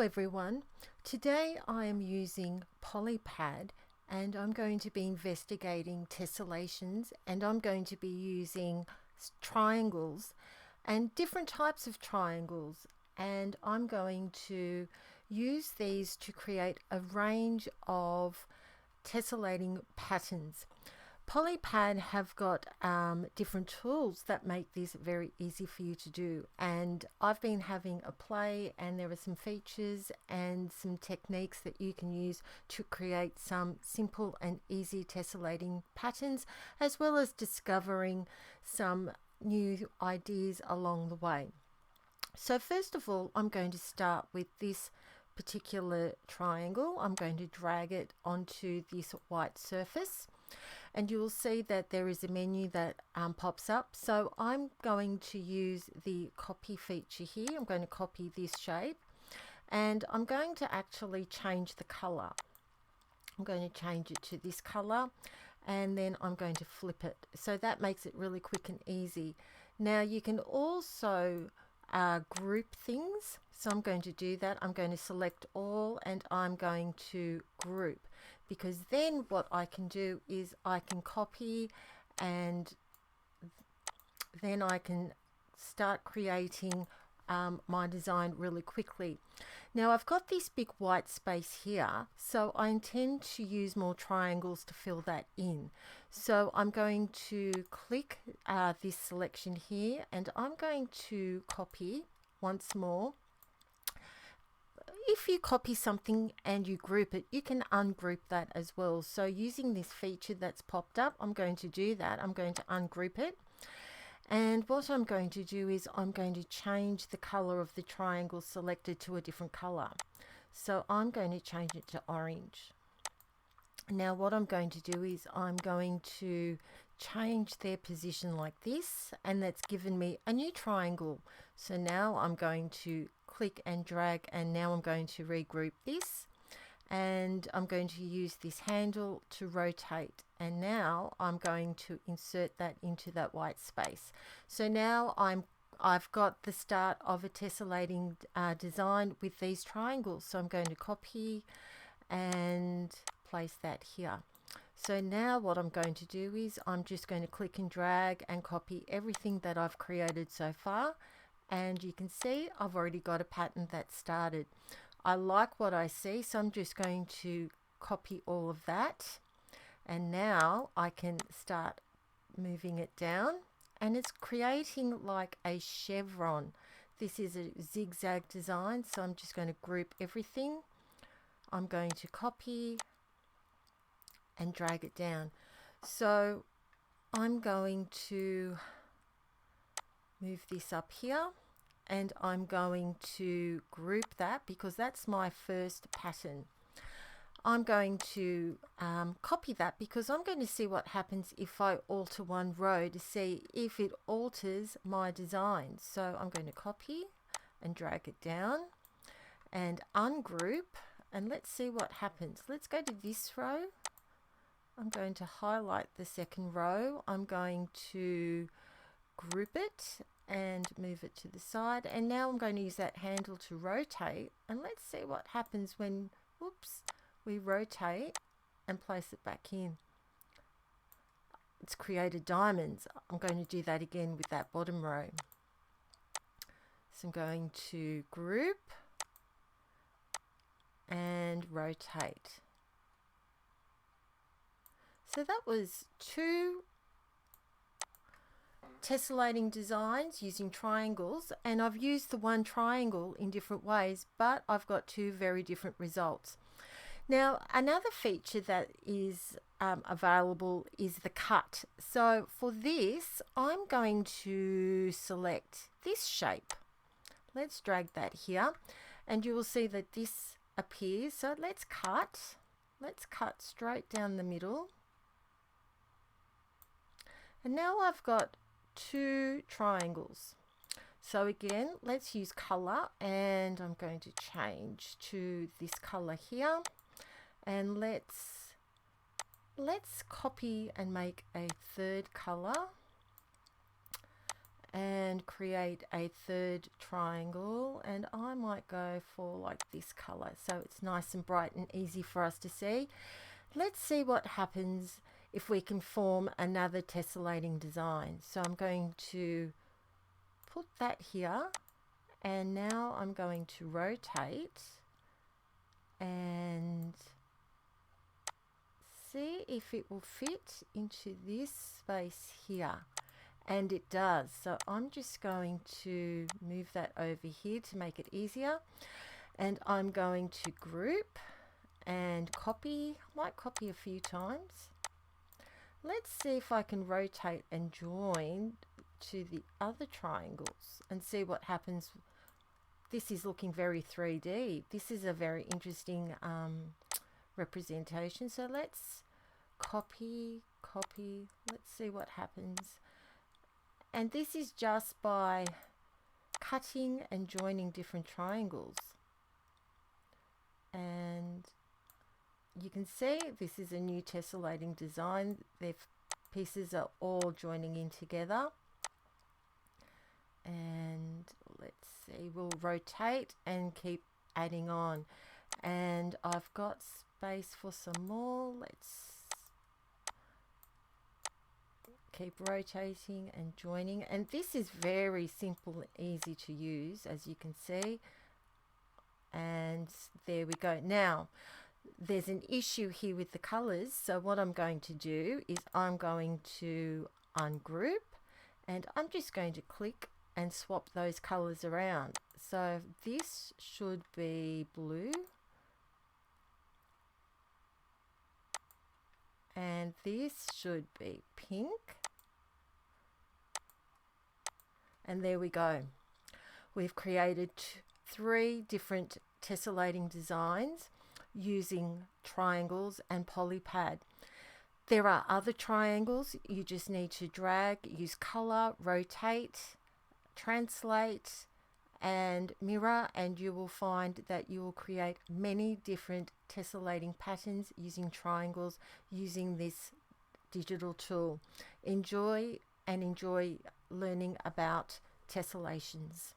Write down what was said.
Hello everyone, today I am using Polypad and I'm going to be investigating tessellations, and I'm going to be using triangles and different types of triangles, and I'm going to use these to create a range of tessellating patterns. Polypad have got different tools that make this very easy for you to do, and I've been having a play, and there are some features and some techniques that you can use to create some simple and easy tessellating patterns, as well as discovering some new ideas along the way. So first of all, I'm going to start with this particular triangle. I'm going to drag it onto this white surface, and you will see that there is a menu that pops up. So I'm going to use the copy feature here. I'm going to copy this shape, and I'm going to actually change the color. I'm going to change it to this color, and then I'm going to flip it. So that makes it really quick and easy. Now you can also group things. So I'm going to do that. I'm going to select all, and I'm going to group, because then what I can do is I can copy, and then I can start creating my design really quickly. Now I've got this big white space here, so I intend to use more triangles to fill that in. So I'm going to click this selection here, and I'm going to copy once more. If you copy something and you group it, you can ungroup that as well. So using this feature that's popped up, I'm going to do that. I'm going to ungroup it. And what I'm going to do is I'm going to change the color of the triangle selected to a different color. So I'm going to change it to orange. Now what I'm going to do is I'm going to change their position like this, and that's given me a new triangle. So now I'm going to click and drag, and now I'm going to regroup this, and I'm going to use this handle to rotate, and now I'm going to insert that into that white space. So now I've got the start of a tessellating design with these triangles. So I'm going to copy and place that here. So now what I'm going to do is I'm just going to click and drag and copy everything that I've created so far, and you can see I've already got a pattern that started. I like what I see, so I'm just going to copy all of that, and now I can start moving it down, and it's creating like a chevron. This is a zigzag design, so I'm just going to group everything. I'm going to copy and drag it down. So I'm going to move this up here, and I'm going to group that because that's my first pattern. I'm going to copy that because I'm going to see what happens if I alter one row to see if it alters my design. So I'm going to copy and drag it down and ungroup, and let's see what happens. Let's go to this row. I'm going to highlight the second row. I'm going to group it and move it to the side, and now I'm going to use that handle to rotate, and let's see what happens when we rotate and place it back in. It's created diamonds. I'm going to do that again with that bottom row. So I'm going to group and rotate. So that was two tessellating designs using triangles, and I've used the one triangle in different ways, but I've got two very different results. Now another feature that is available is the cut. So for this I'm going to select this shape. Let's drag that here, and you will see that this appears. So let's cut straight down the middle. And now I've got two triangles. So again, let's use color, and I'm going to change to this color here, and let's copy and make a third color, and and create a third triangle, and I might go for like this color so it's nice and bright and easy for us to see. Let's see what happens if we can form another tessellating design. So I'm going to put that here, and now I'm going to rotate and see if it will fit into this space here. And it does. So I'm just going to move that over here to make it easier, and I'm going to group and copy. I might copy a few times. Let's see if I can rotate and join to the other triangles and see what happens. This is looking very 3D. This is a very interesting representation. So let's copy. Let's see what happens. And this is just by cutting and joining different triangles. And you can see this is a new tessellating design. Their pieces are all joining in together. And let's see, we'll rotate and keep adding on. And I've got space for some more. Let's keep rotating and joining, and this is very simple and easy to use, as you can see. And there we go. Now there's an issue here with the colors, so what I'm going to do is I'm going to ungroup, and I'm just going to click and swap those colors around. So this should be blue, and this should be pink. And there we go. We've created 3 different tessellating designs using triangles and Polypad. There are other triangles. You just need to drag, use color, rotate, translate, and mirror, and you will find that you will create many different tessellating patterns using triangles, using this digital tool. Enjoy learning about tessellations.